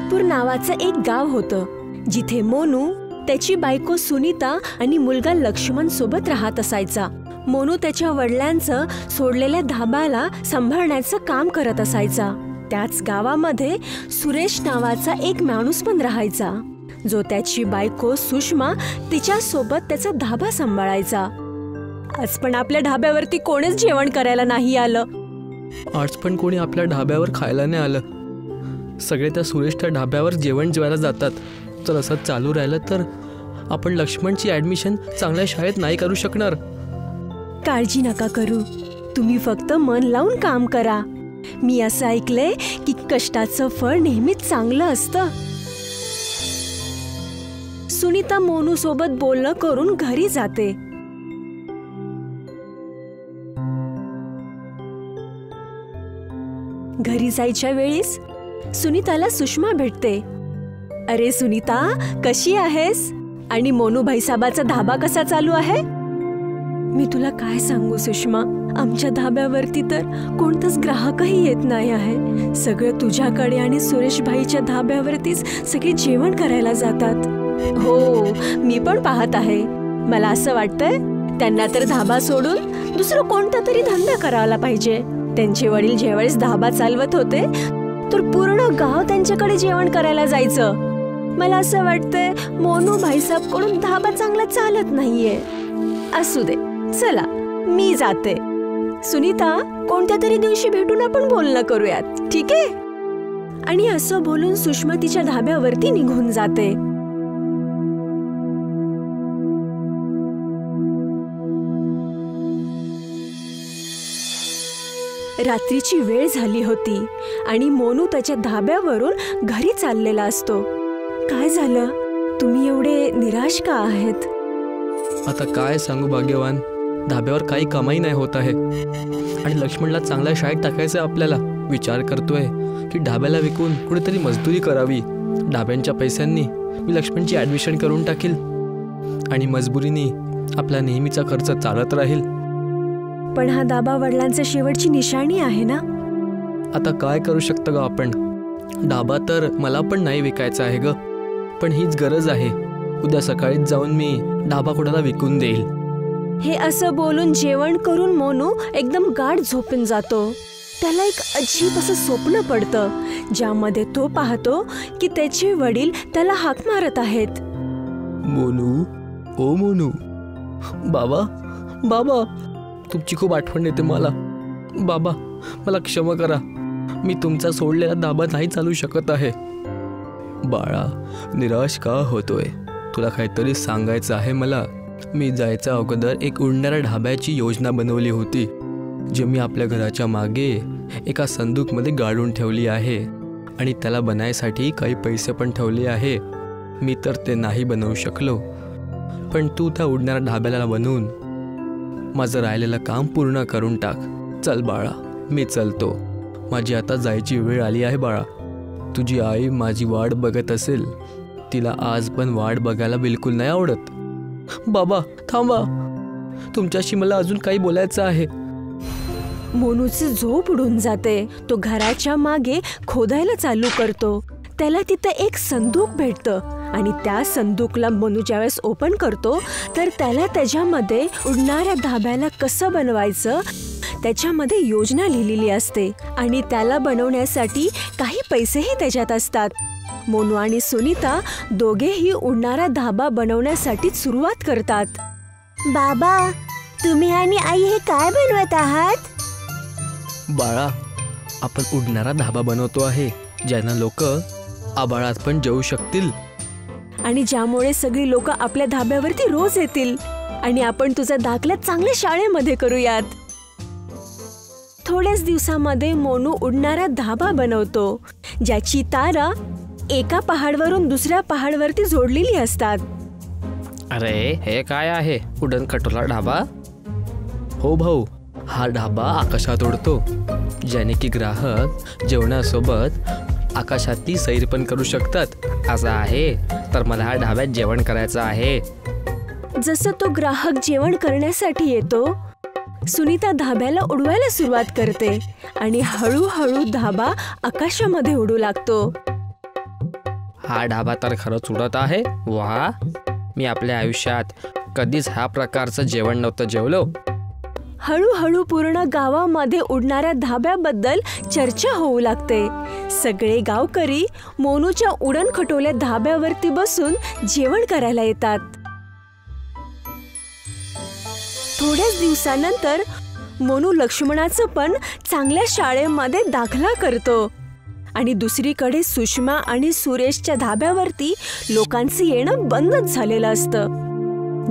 सुरेशपूर नावाचं एक गाव होतं, जिथे मोनू, त्याची बायको सुनीता आणि मुलगा लक्ष्मण सोबत राहत असायचा. मोनू त्याच्या वडिलांचं सोडलेल्या धाब्याला सांभाळण्याचं काम करत असायचा. त्याच गावामध्ये सुरेश नावाचा एक माणूस पण राहायचा, जो त्याची बायको सुषमा तिच्या सोबत त्याचा धाबा सांभाळायचा. आज पण आपल्या ढाब्यावरती कोणीच जेवण करायला नाही आलं. आज पण कोणी आपल्या ढाब्यावर खायला नाही आलं. सगळे त्या सुरेशच्या ढाब्यावर जेवण जेवायला जातात. तर असं चालू राहिलं तर आपण लक्ष्मणची ऍडमिशन चांगल्या शाळेत नाही करू शकणार. काळजी नका करू, तुम्ही फक्त मन लावून काम करा. मी असं ऐकलंय की कष्टाचं फळ नेहमीच चांगलं असतं. सुनीता मोनू सोबत बोलणं करून घरी जाते. घरी जायच्या वेळीस सुनीताला सुषमा भेटते. अरे सुनीता, कशी आहेस? आणि मोनू भाईसाबाचा धाबा कसा चालू आहे? मी तुला काय सांगू सुषमा, आमच्या धाब्यावरती तर कोणताच ग्राहकही येत नाही आहे. सगळं तुझ्याकडे आणि सुरेश भाईच्या धाब्यावरतीच सगळे जेवण करायला जातात. हो, मी पण पाहत आहे. मला असं वाटतंय त्यांना तर धाबा सोडून दुसरं कोणता तरी धंदा करायला पाहिजे. त्यांचे वडील ज्यावेळेस धाबा चालवत होते तर पूर्ण गाव त्यांच्याकडे जेवण करायला जायचं. मला असं वाटतंय मोनू भाईसाब कडून धाबा चांगला चालत नाहीये. असू दे, चला मी जाते. सुनीता, कोणत्या तरी दिवशी भेटून आपण बोलणं करूयात, ठीक आहे? आणि असं बोलून सुषमा तिच्या धाब्यावरती निघून जाते. रात्रीची वेळ झाली होती आणि मोनू त्याच्या धाब्यावरून घरी चाललेला असतो. काय झालं? तुम्ही एवढे निराश का आहेत? आता काय सांगू भाग्यवान, धाब्यावर काही कमाई नाही होत आहे आणि लक्ष्मणला चांगल्या शाळेत टाकायचं आपल्याला. विचार करतोय की ढाब्याला विकून कुठेतरी मजदुरी करावी. ढाब्यांच्या पैशांनी मी लक्ष्मणची ऍडमिशन करून टाकील आणि मजबुरीने आपला नेहमीचा खर्च चालत राहील. पण हा धाबा वडिलांची शेवटची निशाणी आहे ना. आता काय करू शकतो ग आपण? धाबा तर मला पण नाही विकायचा आहे ग, पण हीच गरज आहे. उद्या सकाळीच जाऊन मी धाबा कोणाला विकून देईल. हे असं बोलून जेवण करून मोनू एकदम गाढ झोपून जातो. त्याला एक अजीब असं स्वप्न पडतं, ज्यामध्ये तो पाहतो की त्याचे वडील त्याला हाक मारत आहेत. मोनू, ओ मोनू, बाबा, बाबा, तुमची खूप आठवण येते मला. बाबा, मला क्षमा करा. मी तुमचा सोडलेला धाबा नाही चालू शकत आहे. बाळा, निराश का होतोय? तुला काहीतरी सांगायचं आहे मला. मी जायच्या अगोदर एक उडणाऱ्या ढाब्याची योजना बनवली होती, जी मी आपल्या घराच्या मागे एका संदूकमध्ये गाडून ठेवली आहे आणि त्याला बनायसाठी काही पैसे पण ठेवले आहे. मी तर ते नाही बनवू शकलो, पण तू त्या उडणाऱ्या ढाब्याला बनवून माझं राहिलेलं काम पूर्ण करून टाक. चल बाळा, मी चलतो. माझी आता जायची वेळ आली आहे बाळा. तुझी आई माझी वाट बघत असेल. तिला आज पण वाट बघायला बिलकुल नाही आवडत. बाबा थांबा, तुमच्याशी मला अजून काही बोलायचं आहे. मोनूची झोप उडून जाते. तो घराच्या मागे खोदायला चालू करतो. त्याला तिथे एक संदूक भेटतं आणि त्या संदूकला मोनू ज्यावेळेस ओपन करतो तर त्याला त्याच्यामध्ये उडणाऱ्या धाब्याला कसं बनवायचं त्याच्यामध्ये योजना लिहिलेली असते आणि त्याला बनवण्यासाठी काही पैसेही त्याच्यात असतात. मोनू आणि सुनीता दोघेही उडणारा धाबा बनवण्यासाठी सुरुवात करतात. बाबा, तुम्ही आणि आई हे काय बनवत आहात? बाळा, आपण उडणारा धाबा बनवतो आहे, ज्यानं लोक आबाळात पण जाऊ शकतील आणि ज्यामुळे सगळी लोक आपल्या धाब्यावरती रोज येतील आणि आपण तुझा दाखला चांगल्या शाळेमध्ये करूयात. थोड्याच दिवसामध्ये मोनू उडणारा धाबा बनवतो, ज्याची तारा एका पहाडवरून दुसऱ्या पहाडवरती जोडलेली असतात. अरे, हे काय आहे? उडण खटोला ढाबा? हो भाऊ, हा ढाबा आकाशात उडतो, ज्याने की ग्राहक जेवणासोबत आकाशातली सैर पण करू शकतात. असं आहे तर मला हा ढाब्यात जेवण करायचं आहे. जसं तो ग्राहक जेवण करण्यासाठी येतो, सुनीता धाब्याला उडवायला सुरुवात करते आणि हळूहळू धाबा आकाशामध्ये उडू लागतो. हा ढाबा तर खरंच उडत आहे. वा, मी आपल्या आयुष्यात कधीच ह्या प्रकारचं जेवण नव्हतं जेवलो. हळूहळू पूर्ण गावामध्ये उडणाऱ्या धाब्याबद्दल चर्चा होऊ लागते. सगळे गावकरी मोनूच्या उडण खटोल्या धाब्यावरती बसून जेवण करायला येतात. थोड्याच दिवसानंतर मोनू लक्ष्मणाचं पण चांगल्या शाळेमध्ये दाखला करतो. आणि दुसरीकडे सुषमा आणि सुरेशच्या धाब्यावरती लोकांचं येणं बंदच झालेलं असतं.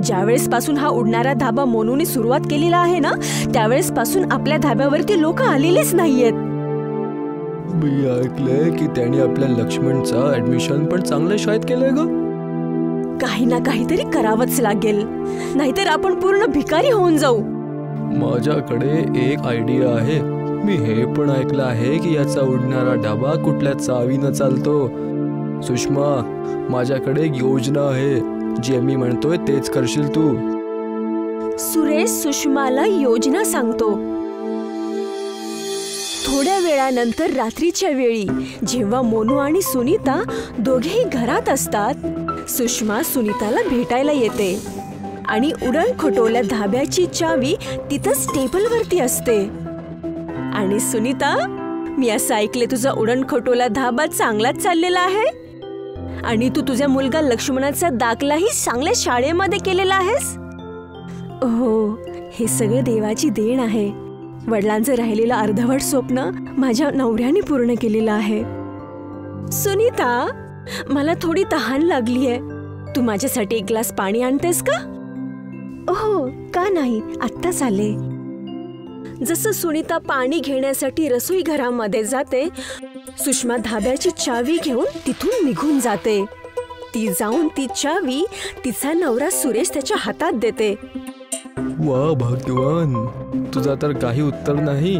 ज्यावेळेस पासून हा उडणारा धाबा मोनूने सुरुवात केलेला आहे ना, त्यावेळेस पासून आपल्या धाब्यावरती लोक आलेलीच नाहीयेत. मी ऐकलंय की त्याने आपल्या लक्ष्मणचं ऍडमिशन पण चांगल्या शाळेत केलंय ग. काही ना काहीतरी करावंच लागेल, नाहीतर आपण पूर्ण भिकारी होऊन जाऊ. माझ्याकडे एक आयडिया आहे. मी हे पण ऐकलं आहे की याचा उडणारा ढाबा कुठल्या चावीनं चालतो. सुषमा, माझ्याकडे एक योजना आहे. जे मी म्हणतोय तेच करशील तू. सुरेश सुषमाला योजना सांगतो. थोड्या वेळानंतर रात्रीच्या वेळी जेव्हा मोनू आणि सुनीता दोघेही घरात असतात, सुषमा सुनीताला भेटायला येते आणि उडण खटोल्या धाब्याची चावी तिथंच टेबलवरती असते. आणि सुनीता, मी असं ऐकले तुझा उडण खटोला धाबा चांगलाच चाललेला आहे आणि तू तुझ्या मुलगा लक्ष्मणाचा दाखलाही चांगल्या शाळेमध्ये केलेला आहेस. हो, हे सगळं देवाची देण आहे. वडिलांचं राहिलेलं अर्धवट स्वप्न माझ्या नवऱ्याने पूर्ण केलेलं आहे. सुनीता, मला थोडी तहान लागलीये. तू माझ्यासाठी एक ग्लास पाणी आणतेस का? हो, का नाही, आत्ताच आले. जसं सुनीता पाणी घेण्यासाठी रसोई घरामध्ये जाते, सुषमा धाब्याची चावी घेऊन तिथून निघून जाते. ती जाऊन ती चावी तिचा नवरा सुरेश त्याच्या हातात देते. वा भाग्यवान, तुझा तर काही उत्तर नाही.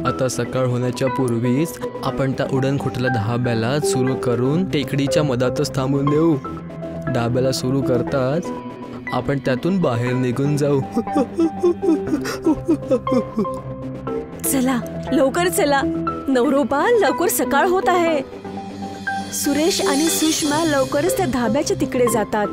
आता सकाळ होण्याच्या पूर्वीच आपण त्या उडण खटोल्या धाब्याला सुरू करून टेकडीच्या मधातच थांबून देऊ. धाब्याला सुरू करताच आपण त्यातून बाहेर निघून जाऊ. चला, लवकर चला नवरोबा, लवकर सकाळ होत आहे. सुरेश आणि सुषमा लवकरच त्या धाब्याच्या तिकडे जातात.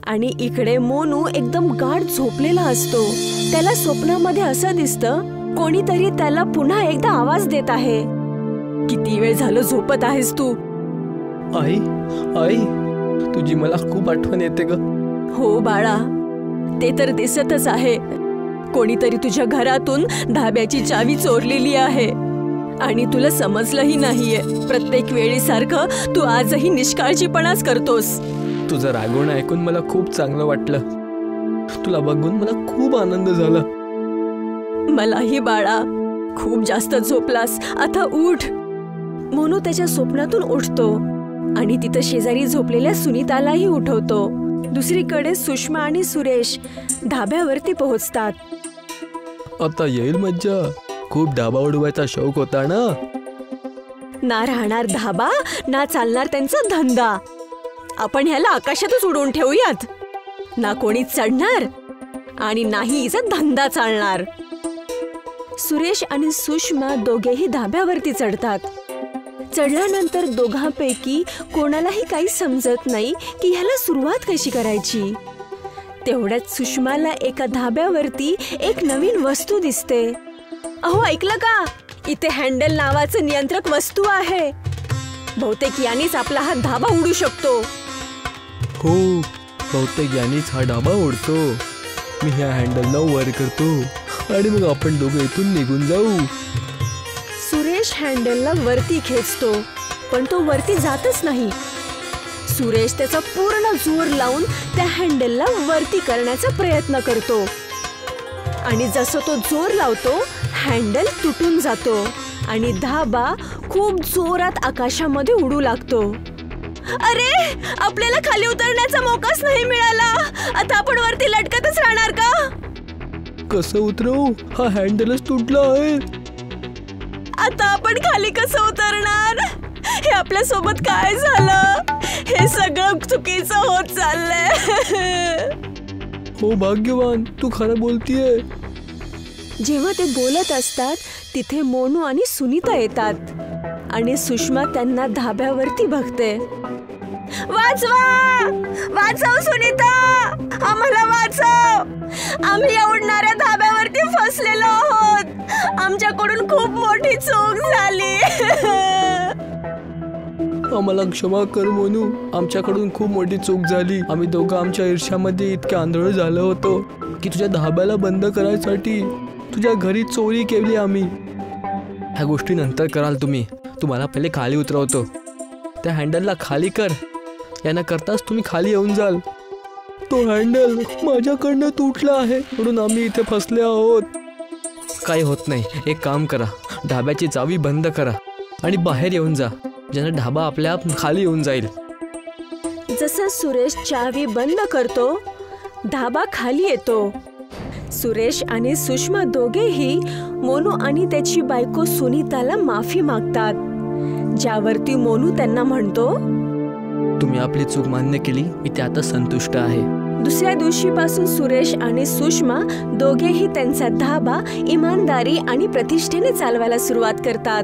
आणि इकडे मोनू एकदम गाढ झोपलेला असतो. त्याला स्वप्नामध्ये असं दिसतं कोणीतरी त्याला पुन्हा एकदा आवाज देत आहे. किती वेळ झालं झोपत आहेस तू? आई, आई, तुझी मला खूप आठवण येते ग. हो बाळा, ते तर दिसतच आहे. कोणीतरी तुझ्या घरातून धाब्याची चावी चोरलेली आहे आणि तुला समजलंही नाहीये. प्रत्येक वेळेसारखं तू आजही निष्काळजीपणाच करतोस. तुझं रागवणं ऐकून मला खूप चांगलं वाटलं. तुला बघून मला खूप आनंद झाला. मलाही बाळा. खूप जास्त झोपलास, आता उठ. मोनू त्याच्या स्वप्नातून उठतो आणि तिथं शेजारी झोपलेल्या सुनीतालाही उठवतो. दुसरीकडे सुषमा आणि सुरेश धाब्यावरती पोहोचतात. आता येईल मज्जा. खूप धाबा उडवायचा शौक होता ना. ना राहणार धाबा, ना चालणार त्यांचा धंदा. आपण ह्याला आकाशातच उडवून ठेवूयात. ना कोणी चढणार आणि नाही हिचा धंदा चालणार. सुरेश आणि सुषमा दोघेही धाब्यावरती चढतात. चढल्यानंतर दोघांपैकी कोणालाही काही समजत नाही की ह्याला सुरुवात कशी करायची. तेवढ्यात सुषमाला एका धाब्यावरती एक नवीन वस्तू दिसते. अहो, ऐकलं का? इथे हँडल नावाचं नियंत्रक वस्तू आहे. बहुतेक यानेच आपला हा धाबा उडू शकतो. हो, बहुतेक यानेच हा धाबा उडतो. मी ह्या हँडलला वर करतो आणि मग आपण दोघं इथून निघून जाऊ. सुरेश हँडलला वरती खेचतो, पण तो वरती जातच नाही. सुरेश त्याचा पूर्ण जोर लावून त्या हँडलला वरती करण्याचा प्रयत्न करतो आणि जसं तो जोर लावतो, हँडल तुटून जातो आणि धाबा खूप जोरात आकाशामध्ये उडू लागतो. अरे, आपल्याला खाली उतरण्याचा मौकाच नाही मिळाला. आता आपण वरती लटकतच राहणार का? कसं उतरवू? हा हँडलच तुटला आहे. आता आपण खाली कसं उतरणार? हे आपल्या सोबत काय झालं? हे सगळं चुकीचं होत चाललंय. हो भाग्यवान, तू खरं बोलतीये. जेव्हा ते बोलत असतात तिथे मोनू आणि सुनीता येतात आणि सुषमा त्यांना धाब्यावरती बघते. वाचवा, वाचव सुनीता, आम्हाला वाचव. आम्ही या उडणाऱ्या धाब्यावरती फसलेलो आहोत. आमच्याकडून खूप मोठी चूक झाली. आम्हाला क्षमा कर मोनू, आमच्याकडून खूप मोठी चूक झाली. आम्ही दोघं आमच्या ईर्ष्यामध्ये इतके आंधळ झालो होतो की तुझ्या धाब्याला बंद करायसाठी तुझ्या घरी चोरी केली आम्ही. ह्या गोष्टी नंतर कराल तुम्ही. तुम्हाला पहिले खाली उतरवतो. त्या हँडलला खाली कर. यानं करताच तुम्ही खाली येऊन जाल. तो हँडल माझ्याकडनं तुटला आहे म्हणून आम्ही इथे फसले आहोत. काही होत नाही. एक काम करा, ढाब्याची चावी बंद करा आणि बाहेर येऊन जा, ज्यानं ढाबा आपल्या आप खाली येऊन जाईल. जसं सुरेश चावी बंद करतो, ढाबा खाली येतो. सुरेश आणि सुषमा दोघेही मोनू आणि त्याची बायको सुनीताला माफी मागतात, ज्यावरती मोनू त्यांना म्हणतो, तुम्ही आपली चूक मान्य केली, मी त्यातच संतुष्ट आहे. दुसऱ्या दिवशीपासून सुरेश आणि सुषमा दोघेही त्यांचा धाबा इमानदारी आणि प्रतिष्ठेने चालवायला सुरुवात करतात.